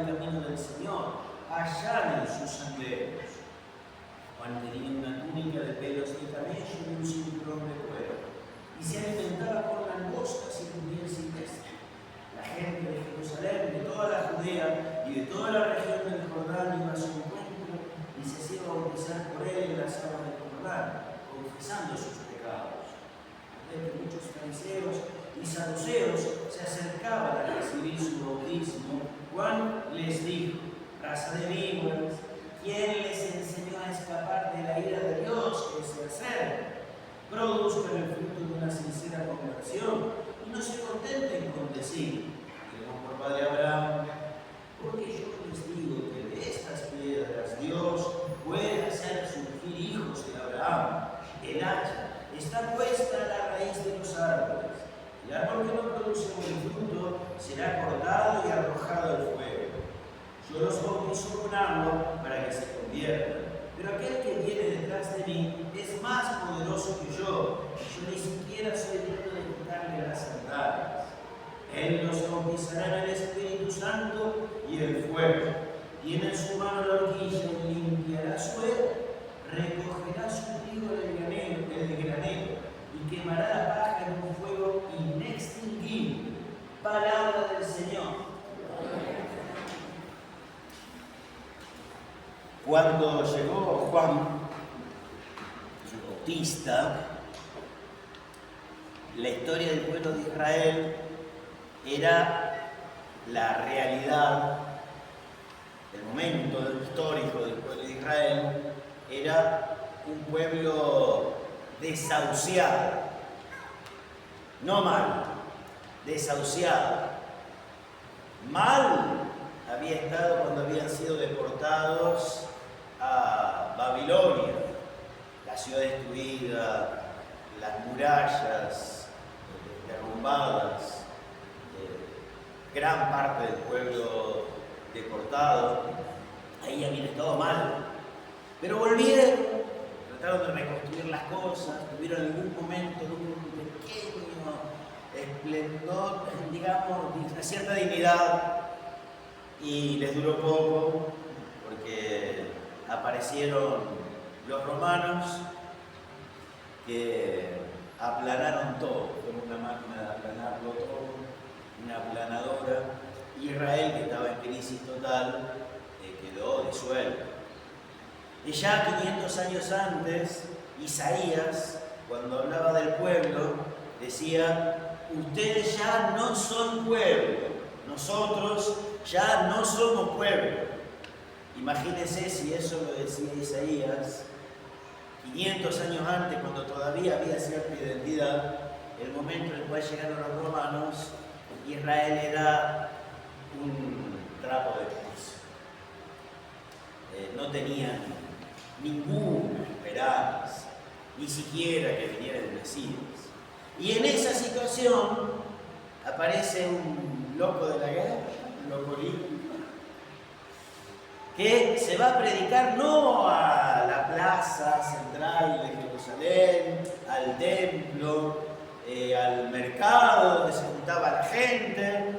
el camino del Señor, allanen sus senderos. Juan tenía una túnica de pelos de camello y un cinturón de cuero, y se alimentaba con langostas y con miel silvestre. La gente de Jerusalén, de toda la Judea y de toda la región del Jordán iba a su encuentro y se hacía bautizar por él en las aguas del Jordán, confesando sus pecados. De muchos fariseos y saduceos se acercaban a recibir su bautismo, Juan les dijo: raza de víboras, ¿quién les enseñó a escapar de la ira de Dios que se acerca? Produzcan el fruto de una sincera conversión y no se contenten con decir: tenemos por padre Abraham, porque yo les digo que de estas piedras Dios puede hacer surgir hijos de Abraham. El hacha está puesta a la raíz de los árboles. El árbol que no produce buen fruto será cortado y arrojado al fuego. Yo los bautizo con agua para que se conviertan, pero aquel que viene detrás de mí es más poderoso que yo, y yo ni siquiera soy digno de quitarle las sandalias. Él los bautizará en el Espíritu Santo y el fuego. Tiene en su mano la horquilla y limpiará su era, recogerá su trigo del granero y quemará la paja en un fuego inextinguible. Palabra del Señor. Cuando llegó Juan, el Bautista, la historia del pueblo de Israel era la realidad, el momento histórico del pueblo de Israel era un pueblo desahuciado, no mal, desahuciado. Mal había estado cuando habían sido deportados a Babilonia, la ciudad destruida, las murallas derrumbadas, gran parte del pueblo deportado. Ahí habían estado mal, pero volvieron, trataron de reconstruir las cosas, tuvieron algún momento de un pequeño esplendor, digamos, de una cierta dignidad, y les duró poco porque aparecieron los romanos que aplanaron todo, como una máquina de aplanarlo todo, una aplanadora. Israel, que estaba en crisis total, quedó disuelto. Y ya 500 años antes, Isaías, cuando hablaba del pueblo, decía: ustedes ya no son pueblo, nosotros ya no somos pueblo. Imagínense si eso lo decía Isaías 500 años antes, cuando todavía había cierta identidad. El momento en el cual llegaron los romanos, Israel era un trapo de piso. No tenían ninguna esperanza, ni siquiera que viniera el Mesías. Y en esa situación aparece un loco de la guerra, un loco lindo, que se va a predicar no a la plaza central de Jerusalén, al templo, al mercado donde se juntaba la gente,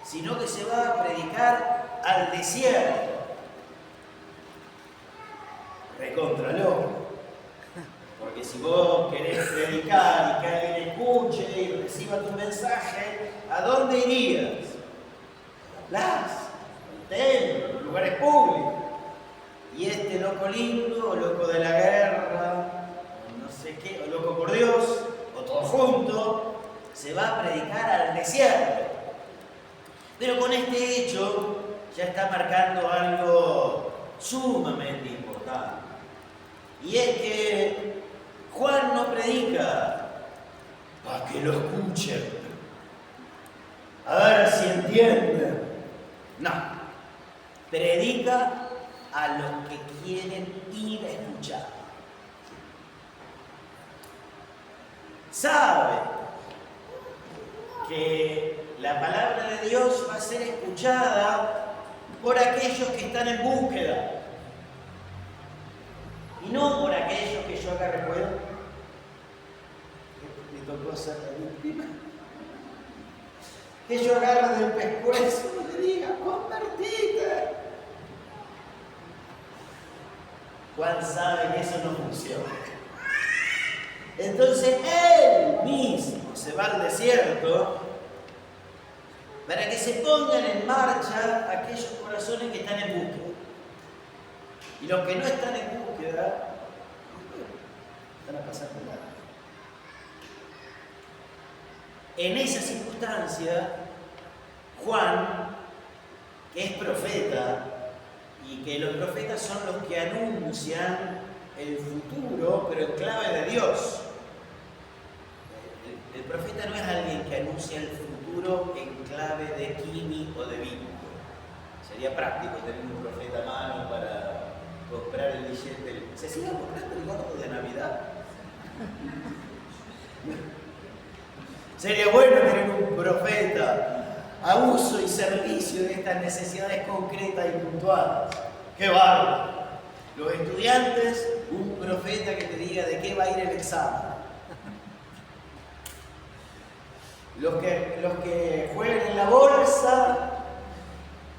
sino que se va a predicar al desierto. Recontralo. Porque si vos querés predicar y que alguien escuche y reciba tu mensaje, ¿a dónde irías? A la plaza, al templo, a lugares públicos. Y este loco lindo, o loco de la guerra, o no sé qué, o loco por Dios, o todo junto, se va a predicar al desierto. Pero con este hecho ya está marcando algo sumamente importante. Y es que Juan no predica para que lo escuchen, a ver si entienden. No, predica a los que quieren ir a escuchar. Sabe que la palabra de Dios va a ser escuchada por aquellos que están en búsqueda. Y no por aquellos que yo acá recuerdo. Me tocó ser la víctima. Que yo agarro del pescuezo diga, convertite. Juan sabe que eso no funciona. Entonces él mismo se va al desierto para que se pongan en marcha aquellos corazones que están en búsqueda. Y los que no están en búsqueda, están a pasar por nada. En esa circunstancia, Juan, que es profeta, y que los profetas son los que anuncian el futuro, pero en clave de Dios. El profeta no es alguien que anuncia el futuro en clave de Kimi o de Bimbo. Sería práctico tener un profeta a mano para comprar el billete. ¿Se sigue comprando el gordo de Navidad? Sería bueno tener un profeta a uso y servicio de estas necesidades concretas y puntuales. ¡Qué bárbaro! Los estudiantes, un profeta que te diga de qué va a ir el examen. Los que juegan en la bolsa,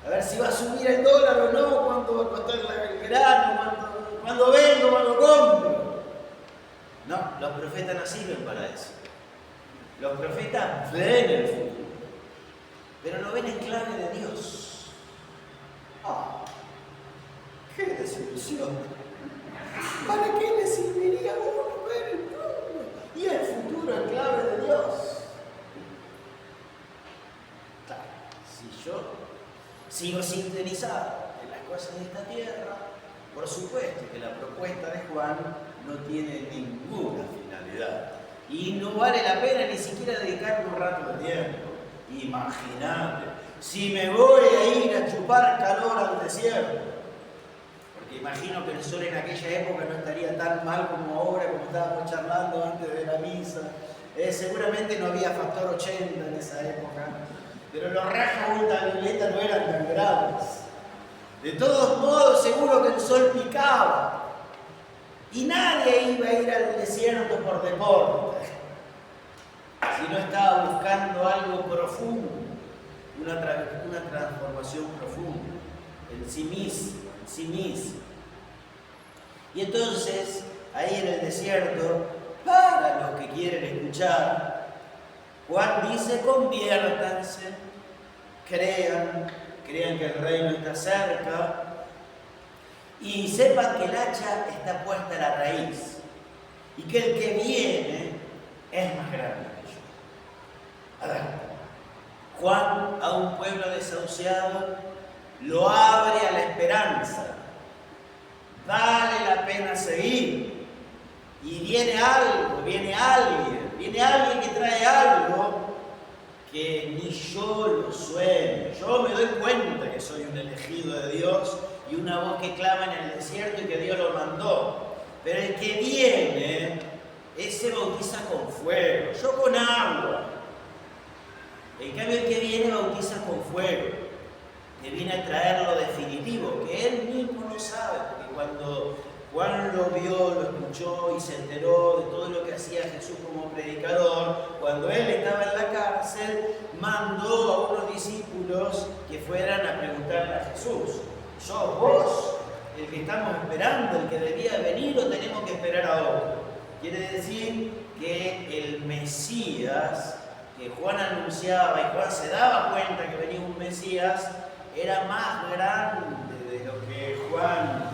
a ver si va a subir el dólar o no, cuánto va a costar el grano, cuándo vendo, cuándo compro. No, los profetas no sirven para eso. Los profetas ven el futuro, pero lo ven en clave de Dios. ¡Ah! ¡Qué desilusión! ¿Para qué le serviría a uno ver el futuro? Y el futuro en clave de Dios. Claro, si yo sigo sintonizado en las cosas de esta tierra, por supuesto que la propuesta de Juan no tiene ninguna finalidad. Y no vale la pena ni siquiera dedicarle un rato de tiempo. Imagínate, si me voy a ir a chupar calor al desierto, porque imagino que el sol en aquella época no estaría tan mal como ahora, como estábamos charlando antes de la misa. Seguramente no había factor 80 en esa época, pero los rayos ultravioleta no eran tan graves. De todos modos, seguro que el sol picaba. Y nadie iba a ir al desierto por deporte, si no estaba buscando algo profundo, una transformación profunda, en sí mismo. Y entonces, ahí en el desierto, para los que quieren escuchar, Juan dice: conviértanse, crean que el reino está cerca, y sepan que el hacha está puesta a la raíz y que el que viene es más grande que yo. A ver, Juan a un pueblo desahuciado lo abre a la esperanza. Vale la pena seguir. Y viene alguien que trae algo que ni yo lo sueño. Yo me doy cuenta que soy un elegido de Dios y una voz que clama en el desierto y que Dios lo mandó. Pero el que viene, ese bautiza con fuego, yo con agua. En cambio el que viene bautiza con fuego, que viene a traer lo definitivo, que él mismo no sabe, porque cuando Juan lo vio, lo escuchó y se enteró de todo lo que hacía Jesús como predicador, cuando él estaba en la cárcel, mandó a unos discípulos que fueran a preguntarle a Jesús: ¿sos vos el que estamos esperando, el que debía venir, o tenemos que esperar a otro? Quiere decir que el Mesías que Juan anunciaba, y Juan se daba cuenta que venía un Mesías, era más grande de lo que Juan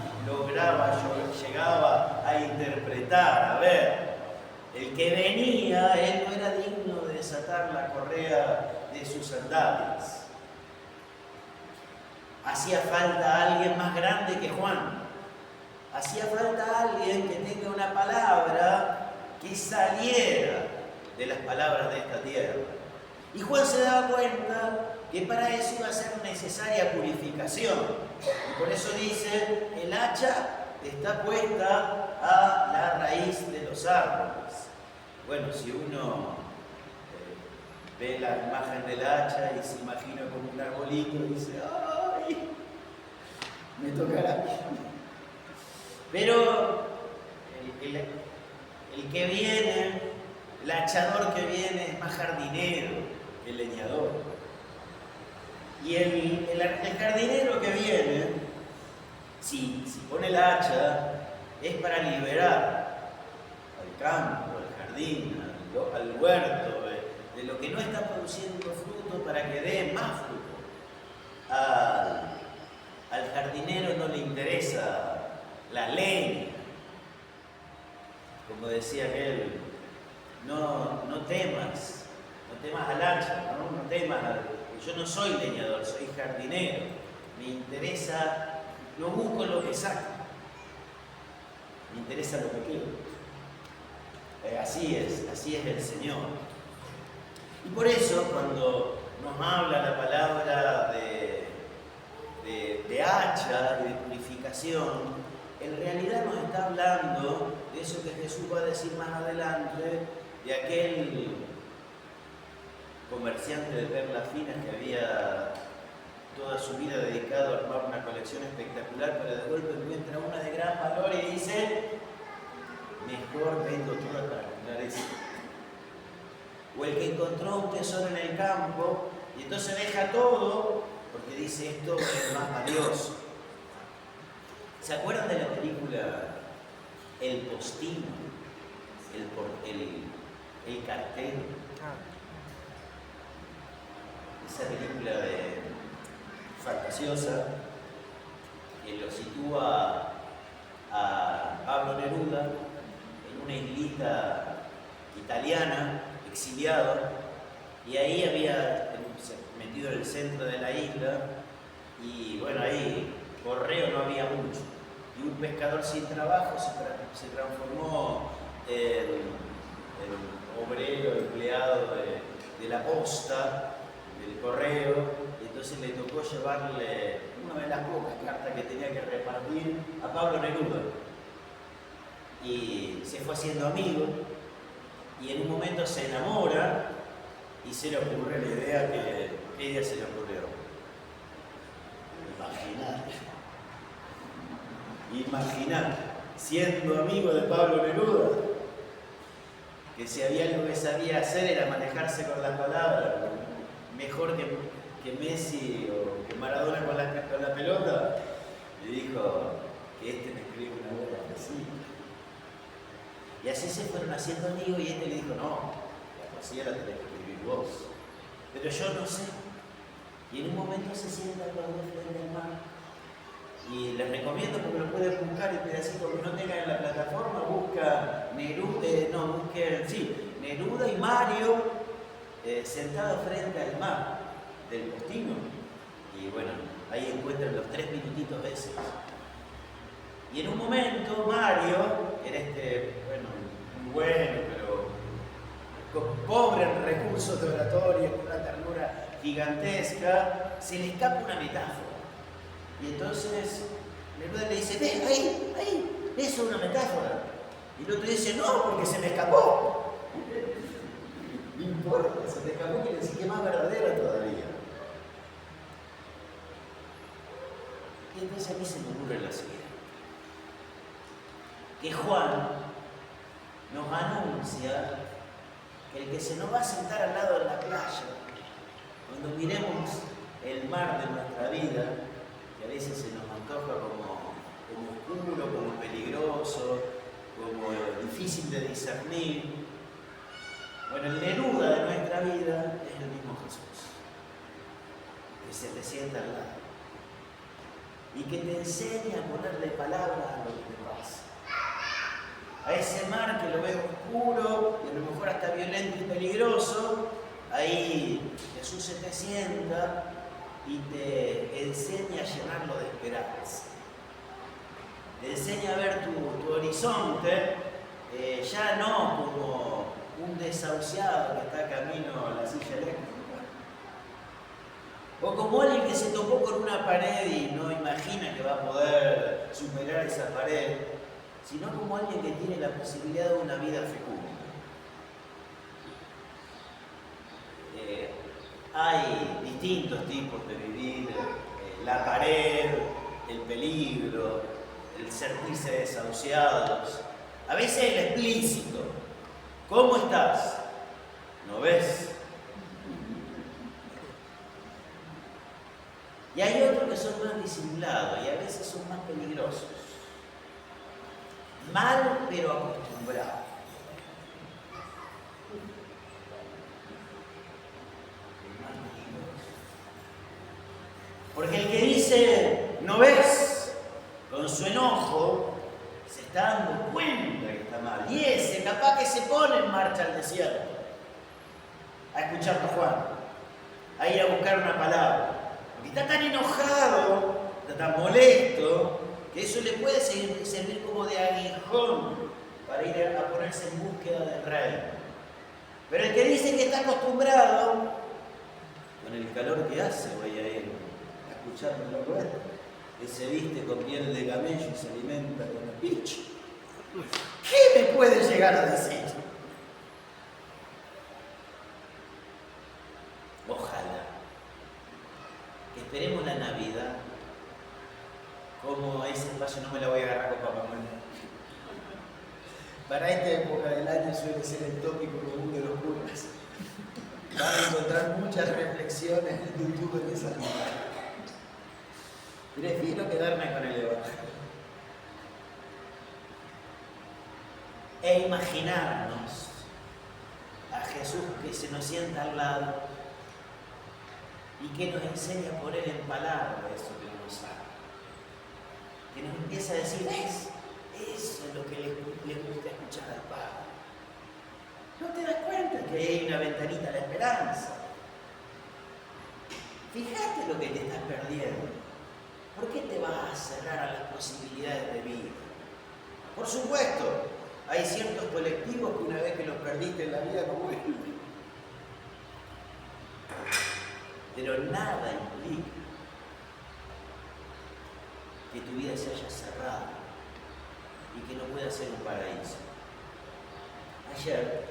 llegaba a interpretar. A ver, el que venía, él no era digno de desatar la correa de sus sandalias. Hacía falta alguien más grande que Juan. Hacía falta alguien que tenga una palabra que saliera de las palabras de esta tierra. Y Juan se daba cuenta que para eso iba a ser necesaria purificación. Y por eso dice: el hacha está puesta a la raíz de los árboles. Bueno, si uno ve la imagen del hacha y se imagina como un arbolito, dice: ¡ay! Me tocará. Pero el que viene, el hachador que viene, es más jardinero que el leñador. Y el jardinero que viene, si pone el hacha, es para liberar al campo, al jardín, al huerto, de lo que no está produciendo fruto para que dé más fruto. Al jardinero no le interesa la leña. Como decía aquel, no temas al hacha, no temas yo no soy leñador, soy jardinero. Me interesa, no busco lo que saco, me interesa lo que quiero. Así es el Señor. Y por eso cuando nos habla la palabra de hacha, de purificación, en realidad nos está hablando de eso que Jesús va a decir más adelante, de aquel comerciante de perlas finas que había toda su vida dedicado a armar una colección espectacular, pero de golpe encuentra una de gran valor y dice, mejor vendo toda para comprar esa. O el que encontró un tesoro en el campo y entonces deja todo porque dice, esto es más valioso. ¿Se acuerdan de la película El Postino? El cartel. Esa película fantasiosa que lo sitúa a Pablo Neruda en una islita italiana, exiliado, y ahí había metido en el centro de la isla, y bueno, ahí correo no había mucho, y un pescador sin trabajo se transformó en obrero, empleado de la posta, del correo, y entonces le tocó llevarle una de las pocas cartas que tenía que repartir a Pablo Neruda. Y se fue haciendo amigo, y en un momento se enamora, y se le ocurre la idea que ella se le ocurrió. Imaginar, siendo amigo de Pablo Neruda, que si había algo que sabía hacer era manejarse con las palabras, mejor que Messi o que Maradona con la pelota, le dijo que me escribe una buena poesía. Y así se fueron haciendo amigos y le dijo, no, la poesía la tenés que escribir vos. Pero yo no sé. Y en un momento se sienta con los dos frente al mar. Y les recomiendo porque lo pueden buscar el pedacito que no tengan en la plataforma, busca Neruda y Mario sentados frente al mar del Postino. Y bueno, ahí encuentran los 3 minutitos de esos. Y en un momento Mario, era muy bueno, pero pobre en recursos de oratoria, con una ternura gigantesca, se le escapa una metáfora. Y entonces Neruda le dice, ve, ahí, eso es una metáfora. Y el otro dice, no, porque se me escapó. No importa, se te escapó, quiere decir que es más verdadera todavía. Y entonces a mí se me ocurre la siguiente. Que Juan nos anuncia que el que se nos va a sentar al lado de la playa, cuando miremos el mar de nuestra vida, que a veces se nos antoja como oscuro, como peligroso, como difícil de discernir. Bueno, el Neruda de nuestra vida es el mismo Jesús, que se te sienta al lado y que te enseña a ponerle palabras a lo que te pasa. A ese mar que lo veo oscuro y a lo mejor hasta violento y peligroso, ahí Jesús se te sienta y te enseña a llenarlo de esperanza. Te enseña a ver tu horizonte, ya no como un desahuciado que está camino a la silla eléctrica, o como alguien que se topó con una pared y no imagina que va a poder superar esa pared, sino como alguien que tiene la posibilidad de una vida fecunda. Hay distintos tipos de vivir, la pared, el peligro, el sentirse desahuciados. A veces el explícito. ¿Cómo estás? ¿No ves? disimulado y a veces son más peligrosos. Mal, pero acostumbrado. Porque el que dice, ¿no ves? Con su enojo, se está dando cuenta que está mal. Y ese capaz que se pone en marcha al desierto, a escuchar a Juan, a ir a buscar una palabra. Porque está tan enojado, está tan molesto, que eso le puede servir como de aguijón para ir a ponerse en búsqueda del rey. Pero el que dice que está acostumbrado, con el calor que hace, voy a ir a escucharlo luego, que se viste con piel de camello y se alimenta con la picha. ¿Qué me puede llegar a decir? Ojalá que esperemos la Navidad, como ese espacio no me la voy a agarrar con Papá Noel. Para esta época del año suele ser el tópico común de los curas. Van a encontrar muchas reflexiones en YouTube en esa línea. Prefiero quedarme con el Evangelio. E imaginarnos a Jesús que se nos sienta al lado y que nos enseña por él en palabras eso que no sabe. Que nos empieza a decir, ¿ves? Eso es lo que le gusta escuchar al Padre. ¿No te das cuenta que hay una ventanita de esperanza? Fíjate lo que te estás perdiendo. ¿Por qué te vas a cerrar a las posibilidades de vida? Por supuesto, hay ciertos colectivos que una vez que los perdiste en la vida no vuelven. Pero nada implica que tu vida se haya cerrado y que no pueda ser un paraíso. Ayer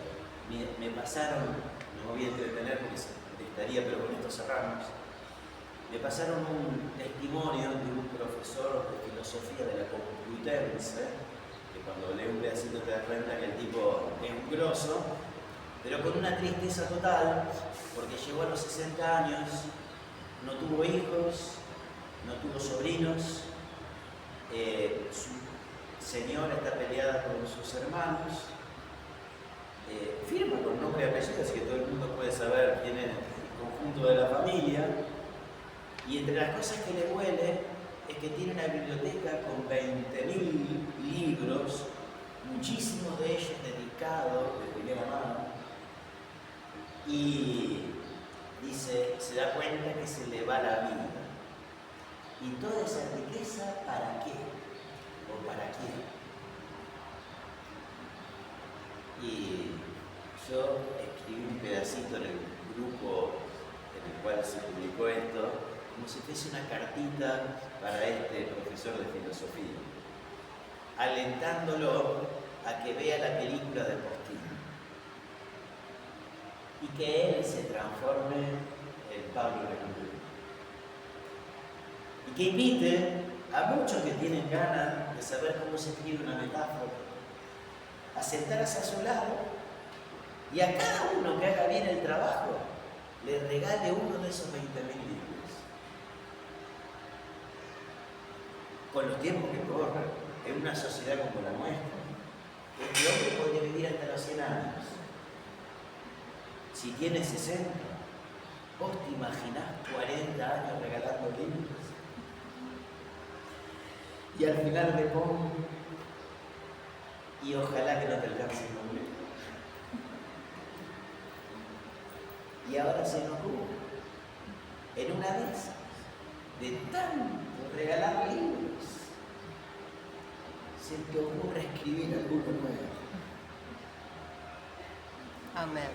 me pasaron, no me voy a entretener porque estaría, pero con esto cerramos. Me pasaron un testimonio de un profesor de filosofía de la Complutense, que cuando lee un pedacito te das cuenta que el tipo es un grosso, pero con una tristeza total, porque llegó a los 60 años, no tuvo hijos, no tuvo sobrinos, su señora está peleada con sus hermanos, firma con nombre y apellido, así que todo el mundo puede saber quién es el conjunto de la familia. Y entre las cosas que le duele es que tiene una biblioteca con 20.000 libros, muchísimos de ellos dedicados de primera mano. Y dice, se da cuenta que se le va la vida. ¿Y toda esa riqueza para qué? ¿O para quién? Y yo escribí un pedacito en el grupo en el cual se publicó esto, como si fuese una cartita para este profesor de filosofía, alentándolo a que vea la película de Postín y que él se transforme en Pablo Neruda. Y que invite a muchos que tienen ganas de saber cómo se escribe una metáfora a sentarse a su lado y a cada uno que haga bien el trabajo le regale uno de esos 20.000 libros. Con los tiempos que corren, en una sociedad como la nuestra, este hombre podría vivir hasta los 100 años. Si tiene 60, ¿vos te imaginás 40 años regalando libros? Y al final le pongo, y ojalá que no te alcance el nombre. Y ahora se nos ocurre, en una de esas, de tanto regalar libros, se te ocurre escribir alguno nuevo. Amén.